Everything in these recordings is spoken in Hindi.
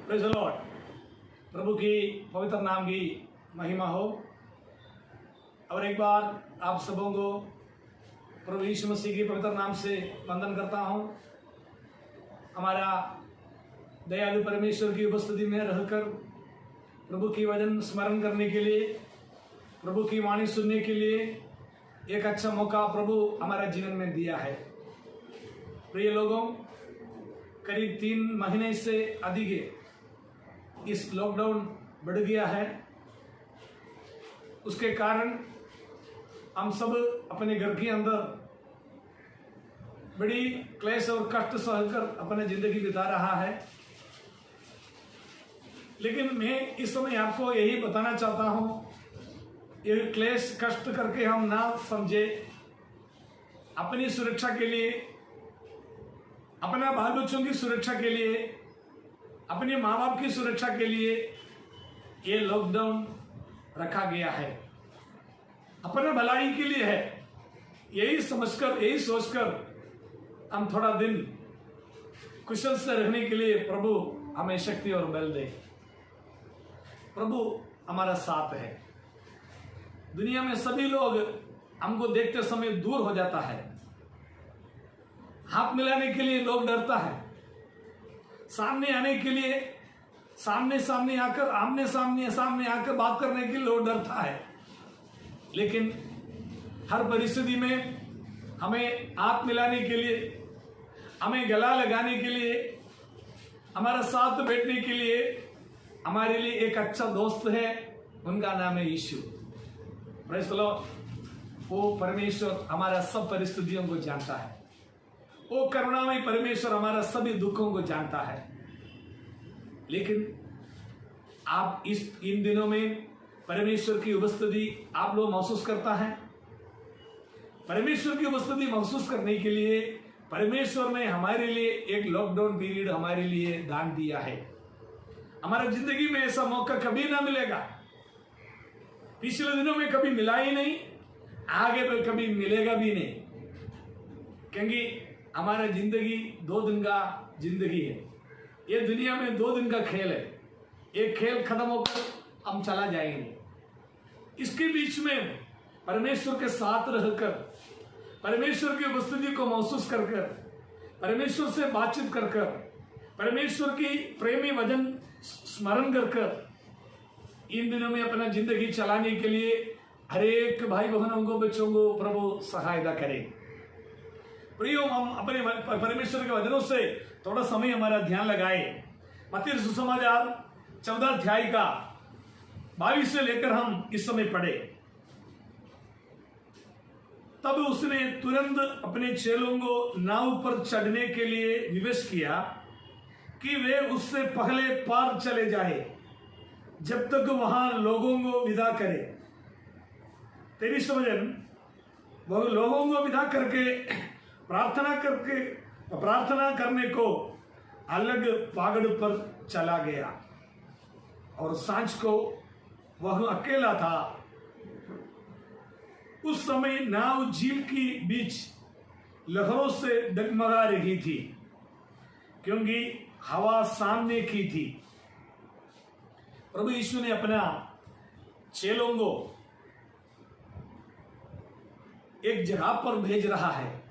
Praise the Lord. प्रभु की पवित्र नाम की महिमा हो। और एक बार आप सबों को प्रभु यीशु मसीह के पवित्र नाम से वंदन करता हूं। हमारा दयालु परमेश्वर की उपस्थिति में रहकर प्रभु की वचन स्मरण करने के लिए, प्रभु की वाणी सुनने के लिए एक अच्छा मौका प्रभु हमारा जीवन में दिया है। प्रिय लोगों, करीब 3 महीने से अधिक इस लॉकडाउन बढ़ गया है। उसके कारण हम सब अपने घर के अंदर बड़ी क्लेश और कष्ट सहकर अपनी जिंदगी बिता रहा है। लेकिन मैं इस समय आपको यही बताना चाहता हूं, ये क्लेश कष्ट करके हम ना समझे, अपनी सुरक्षा के लिए, अपना बाल बच्चों की सुरक्षा के लिए, अपने माँ बाप की सुरक्षा के लिए ये लॉकडाउन रखा गया है। अपने भलाई के लिए है। यही समझकर, यही सोचकर हम थोड़ा दिन कुशल से रहने के लिए प्रभु हमें शक्ति और बल दे। प्रभु हमारा साथ है। दुनिया में सभी लोग हमको देखते समय दूर हो जाता है। हाथ मिलाने के लिए लोग डरता है। सामने आने के लिए सामने आकर आमने सामने आकर बात करने के लिए लोग डरता है। लेकिन हर परिस्थिति में हमें हाथ मिलाने के लिए, हमें गला लगाने के लिए, हमारा साथ बैठने के लिए हमारे लिए एक अच्छा दोस्त है। उनका नाम है यीशु। Praise the Lord. वो परमेश्वर हमारा सब परिस्थितियों को जानता है। वो करुणामय परमेश्वर हमारा सभी दुखों को जानता है। लेकिन आप इन दिनों में परमेश्वर की उपस्थिति आप लोग महसूस करता है। परमेश्वर की उपस्थिति महसूस करने के लिए परमेश्वर ने हमारे लिए एक लॉकडाउन पीरियड हमारे लिए दान दिया है। हमारा जिंदगी में ऐसा मौका कभी ना मिलेगा। पिछले दिनों में कभी मिला ही नहीं, आगे तो कभी मिलेगा भी नहीं। क्योंकि हमारा जिंदगी 2 दिन का जिंदगी है। ये दुनिया में 2 दिन का खेल है। एक खेल खत्म होकर हम चला जाएंगे। इसके बीच में परमेश्वर के साथ रहकर, परमेश्वर की उपस्थिति को महसूस कर, परमेश्वर से बातचीत कर, परमेश्वर की प्रेमी वचन स्मरण कर इन दिनों में अपना जिंदगी चलाने के लिए हर एक भाई बहनों को, बच्चों को प्रभु सहायता करे। प्रियो, हम अपने परमेश्वर के वचनों से थोड़ा समय हमारा ध्यान लगाए। मत्ती सुसमाचार 14 अध्याय का 22 से लेकर हम इस समय पढ़े। तब उसने तुरंत अपने चेलों को नाव पर चढ़ने के लिए विवश किया कि वे उससे पहले पार चले जाए, जब तक वहां लोगों को विदा करे। 23 वचन, वह लोगों को विदा करके प्रार्थना करने को अलग पहाड़ पर चला गया। और सांझ को वह अकेला था। उस समय नाव झील की बीच लहरों से डगमगा रही थी, क्योंकि हवा सामने की थी। प्रभु यीशु ने अपना चेलों को एक जगह पर भेज रहा है।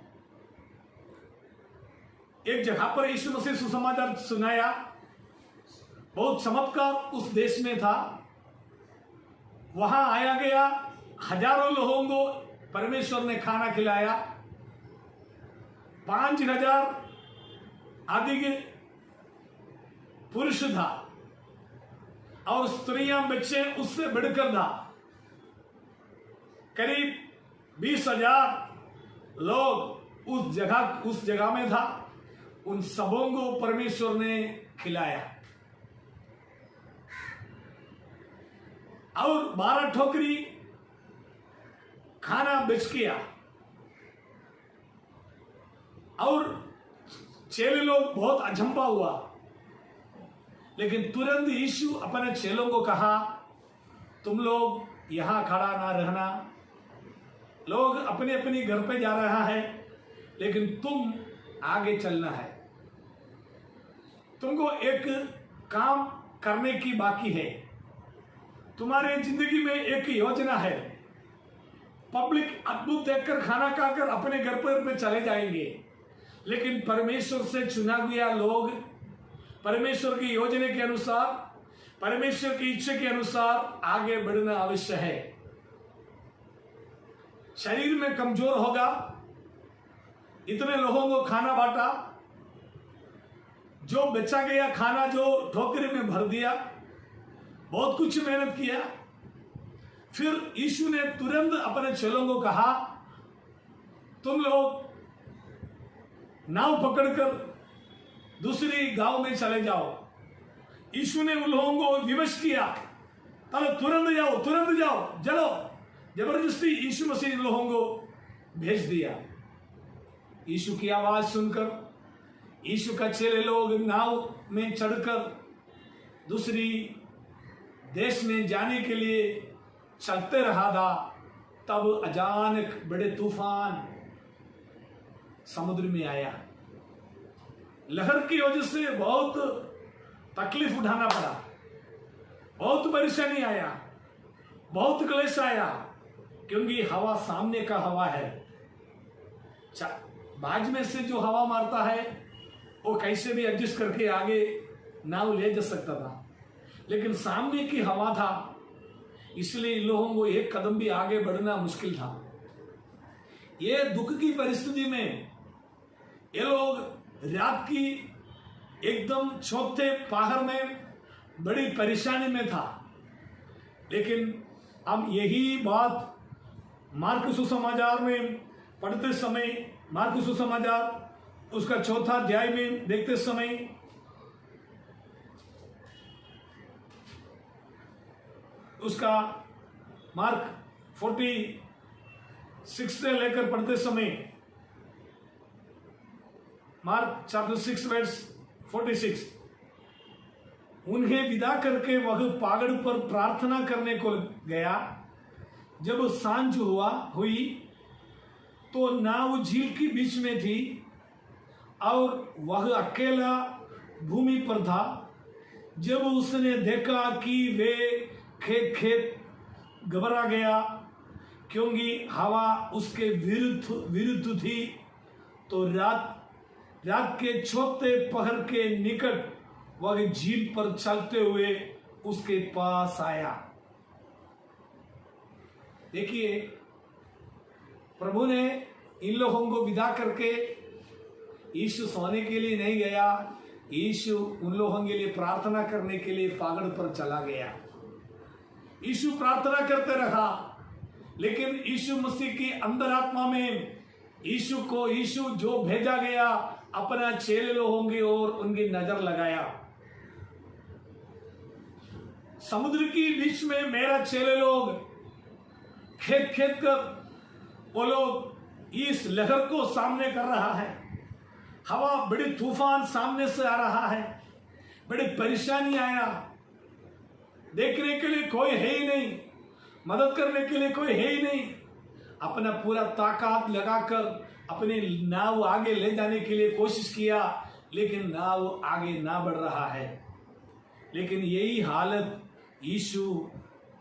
एक जगह पर यीशु मसीह सुसमाचार सुनाया। बहुत चमत्कार उस देश में था। वहां आया गया, हजारों लोगों को परमेश्वर ने खाना खिलाया। 5000 अधिक पुरुष था और स्त्रियां बच्चे उससे बढ़कर था। करीब 20,000 लोग उस जगह में था। उन सबों को परमेश्वर ने खिलाया। और 12 ठोकरी खाना बेच किया। और चेले लोग बहुत अचंभा हुआ। लेकिन तुरंत यीशु अपने चेलों को कहा, तुम लोग यहां खड़ा ना रहना। लोग अपने अपने घर पे जा रहा है, लेकिन तुम आगे चलना है। तुमको एक काम करने की बाकी है। तुम्हारे जिंदगी में एक योजना है। पब्लिक अद्भुत देखकर खाना खाकर अपने घर पर चले जाएंगे, लेकिन परमेश्वर से चुना गया लोग परमेश्वर की योजना के अनुसार, परमेश्वर की इच्छा के अनुसार आगे बढ़ना आवश्यक है। शरीर में कमजोर होगा, इतने लोगों को खाना बांटा, जो बचा गया खाना जो ठोकरी में भर दिया, बहुत कुछ मेहनत किया। फिर यीशु ने तुरंत अपने चेलों को कहा, तुम लोग नाव पकड़कर दूसरी गांव में चले जाओ। यीशु ने उन लोगों को विवश किया, चलो तुरंत जाओ, चलो। जबरदस्ती यीशु मसीह लोगों को भेज दिया। यीशु की आवाज सुनकर यीशु का चेले लोग नाव में चढ़कर दूसरी देश में जाने के लिए चलते रहा था। तब अचानक बड़े तूफान समुद्र में आया। लहर की वजह से बहुत तकलीफ उठाना पड़ा, बहुत परेशानी आया, बहुत क्लेश आया, क्योंकि हवा सामने का हवा है। बाज में से जो हवा मारता है वो कैसे भी एडजस्ट करके आगे नाव ले जा सकता था, लेकिन सामने की हवा था, इसलिए इन लोगों को एक कदम भी आगे बढ़ना मुश्किल था। ये दुख की परिस्थिति में ये लोग रात की एकदम चौथे पहर में बड़ी परेशानी में था। लेकिन हम यही बात मार्क सुसमाचार में पढ़ते समय, मार्क सुसमाचार उसका चौथा अध्याय में देखते समय उसका मार्क 46 से लेकर पढ़ते समय, मार्क चैप्टर 6 वर्स 46, उन्हें विदा करके वह पहाड़ पर प्रार्थना करने को गया। जब सांझ हुई तो नाव झील के बीच में थी और वह अकेला भूमि पर था। जब उसने देखा कि वे खेत घबरा गया, क्योंकि हवा उसके विरुद्ध थी, तो रात के चौथे पहर के निकट वह झील पर चलते हुए उसके पास आया। देखिए, प्रभु ने इन लोगों को विदा करके, यीशु सोने के लिए नहीं गया, यीशु उन लोगों के लिए प्रार्थना करने के लिए पहाड़ पर चला गया। यीशु प्रार्थना करते रहा, लेकिन यीशु मसीह की अंतरात्मा में यीशु जो भेजा गया अपना चेले लोगों की ओर उनकी नजर लगाया। समुद्र के बीच में मेरा चेले लोग खेत कर वो लोग इस लहर को सामने कर रहा है। हवा बड़ी तूफान सामने से आ रहा है, बड़ी परेशानी आया, देखने के लिए कोई है ही नहीं, मदद करने के लिए कोई है ही नहीं। अपना पूरा ताकत लगाकर अपने नाव आगे ले जाने के लिए कोशिश किया, लेकिन नाव आगे ना बढ़ रहा है। लेकिन यही हालत यीशु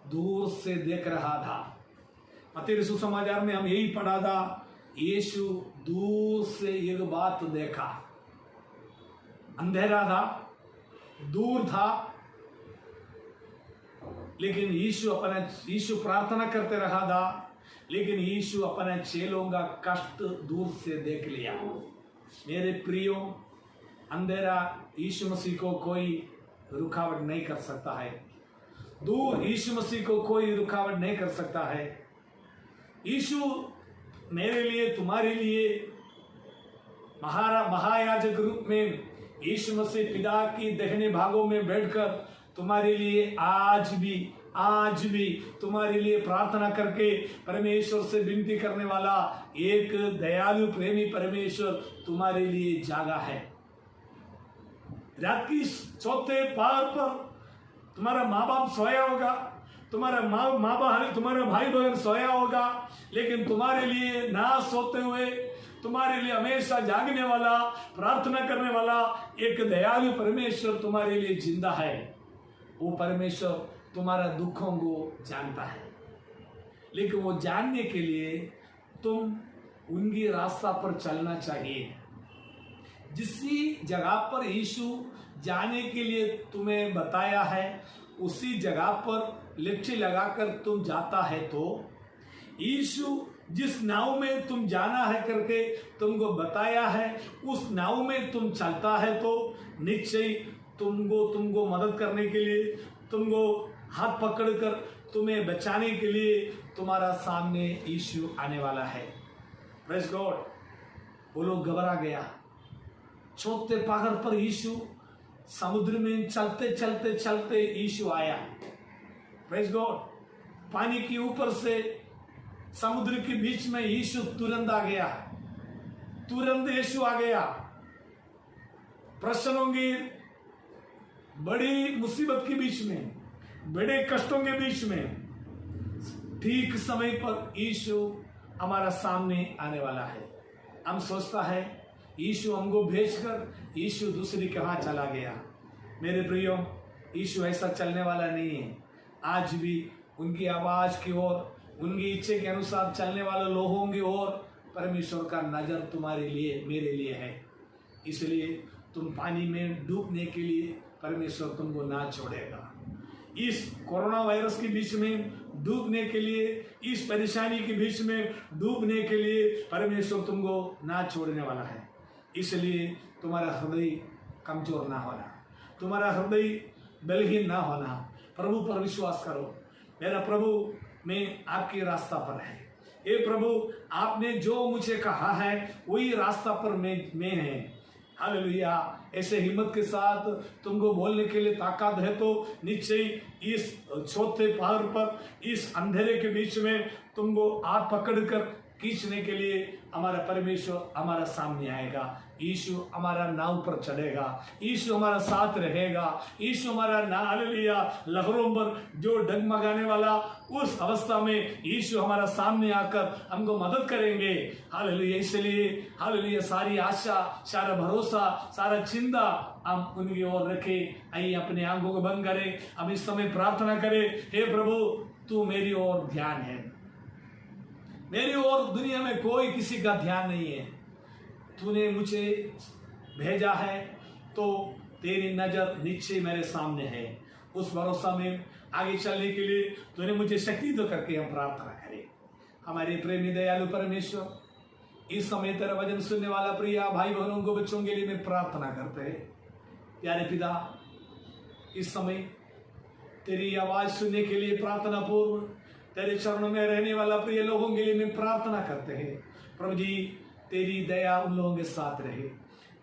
दूर से देख रहा था। मत्ती सुसमाचार में हम यही पढ़ा था, यीशु दूर से एक बात देखा। अंधेरा था, दूर था, लेकिन यीशु प्रार्थना करते रहा था, लेकिन यीशु अपने चेलों का कष्ट दूर से देख लिया। मेरे प्रियो, अंधेरा यीशु मसीह को कोई रुकावट नहीं कर सकता है, दूर यीशु मसीह को कोई रुकावट नहीं कर सकता है। यीशु मेरे लिए, तुम्हारे लिए महायाजक रूप में यीशु मसीह पिता की दाहिने भागों में बैठकर तुम्हारे लिए आज भी तुम्हारे लिए प्रार्थना करके परमेश्वर से विनती करने वाला एक दयालु प्रेमी परमेश्वर तुम्हारे लिए जागा है। रात की चौथे पहर पर तुम्हारा माँ बाप सोया होगा, तुम्हारा भाई बहन सोया होगा, लेकिन तुम्हारे लिए ना सोते हुए तुम्हारे लिए हमेशा जागने वाला, प्रार्थना करने वाला एक दयालु परमेश्वर तुम्हारे लिए जिंदा है। वो परमेश्वर तुम्हारा दुखों को जानता है, लेकिन वो जानने के लिए तुम उनकी रास्ता पर चलना चाहिए। जिसी जगह पर यीशु जाने के लिए तुम्हें बताया है, उसी जगह पर लिट्टी लगाकर तुम जाता है तो यीशु जिस नाव में तुम जाना है करके तुमको बताया है, उस नाव में तुम चलता है तो निश्चय तुमको मदद करने के लिए, तुमको हाथ पकड़कर तुम्हें बचाने के लिए तुम्हारा सामने यीशु आने वाला है। Praise God. वो लोग घबरा गया। चौथे पहाड़ पर यीशु समुद्र में चलते चलते चलते यीशु आया। Praise God. पानी के ऊपर से समुद्र के बीच में यीशु तुरंत आ गया, तुरंत यीशु आ गया। प्रश्नों की बड़ी मुसीबत के बीच में, बड़े कष्टों के बीच में ठीक समय पर यीशु हमारा सामने आने वाला है। हम सोचता है यीशु हमको भेजकर यीशु दूसरी कहाँ चला गया। मेरे प्रियो, यीशु ऐसा चलने वाला नहीं है। आज भी उनकी आवाज की ओर, उनकी इच्छा के अनुसार चलने वाले लोगों की ओर परमेश्वर का नजर तुम्हारे लिए, मेरे लिए है। इसलिए तुम पानी में डूबने के लिए परमेश्वर तुमको ना छोड़ेगा। इस कोरोना वायरस के बीच में डूबने के लिए, इस परेशानी के बीच में डूबने के लिए परमेश्वर तुमको ना छोड़ने वाला है। इसलिए तुम्हारा हृदय कमजोर ना होना, तुम्हारा हृदय बलहीन ना होना। प्रभु पर विश्वास करो। मेरा प्रभु मैं आपके रास्ता पर है। हे प्रभु, आपने जो मुझे कहा है वही रास्ता पर मैं है। हालेलुया। ऐसे हिम्मत के साथ तुमको बोलने के लिए ताकत है तो निश्चय इस चौथे पहाड़ पर, इस अंधेरे के बीच में तुमको हाथ पकड़कर खींचने के लिए हमारा परमेश्वर हमारा सामने आएगा। यीशु हमारा नाव पर चढ़ेगा, यीशु हमारा साथ रहेगा, यीशु हमारा हालेलुया लहरों पर जो डगमगाने वाला उस अवस्था में यीशु हमारा सामने आकर हमको मदद करेंगे। हालेलुया। इसलिए हालेलुया सारी आशा, सारा भरोसा, सारा चिंता हम उनकी ओर रखें। आइए अपने आंखों को बंद करें, हम इस समय प्रार्थना करें। हे प्रभु, तू मेरी ओर ध्यान है, मेरी ओर दुनिया में कोई किसी का ध्यान नहीं है। तूने मुझे भेजा है तो तेरी नजर निश्चय मेरे सामने है। उस भरोसा में आगे चलने के लिए तूने मुझे शक्ति दो करके हम प्रार्थना करें। हमारे प्रेमी दयालु परमेश्वर, इस समय तेरा वचन सुनने वाला प्रिय भाई बहनों को, बच्चों के लिए मैं प्रार्थना करते हैं। प्यारे पिता, इस समय तेरी आवाज सुनने के लिए प्रार्थना पूर्व तेरे चरणों में रहने वाला प्रिय लोगों के लिए मैं प्रार्थना करते हैं। प्रभु जी, तेरी दया उन लोगों के साथ रहे,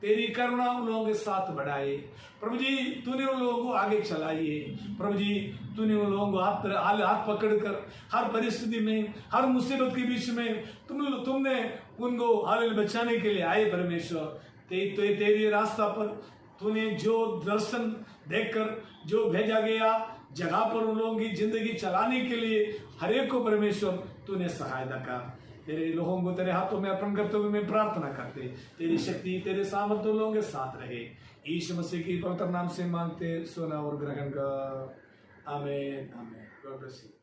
तेरी करुणा उन लोगों के साथ बढ़ाए। प्रभु जी, तूने उन लोगों को आगे चलाइए। प्रभु जी, तूने उन लोगों को हाथ पकड़कर हर परिस्थिति में, हर मुसीबत के बीच में तुमने उनको हाल बचाने के लिए आए। परमेश्वर, तेरी रास्ता पर तूने जो दर्शन देखकर जो भेजा गया जगह पर उन लोगों की जिंदगी चलाने के लिए हर एक को परमेश्वर तूने सहायता कर। तेरे लोगों को तेरे हाथों में अर्पण करते हुए मैं प्रार्थना करते, तेरी शक्ति, तेरे सामर्थ्य लोगों के साथ रहे। यीशु मसीह की पवित्र नाम से मांगते, सुना और ग्रहण कर। आमीन, आमीन। God bless you.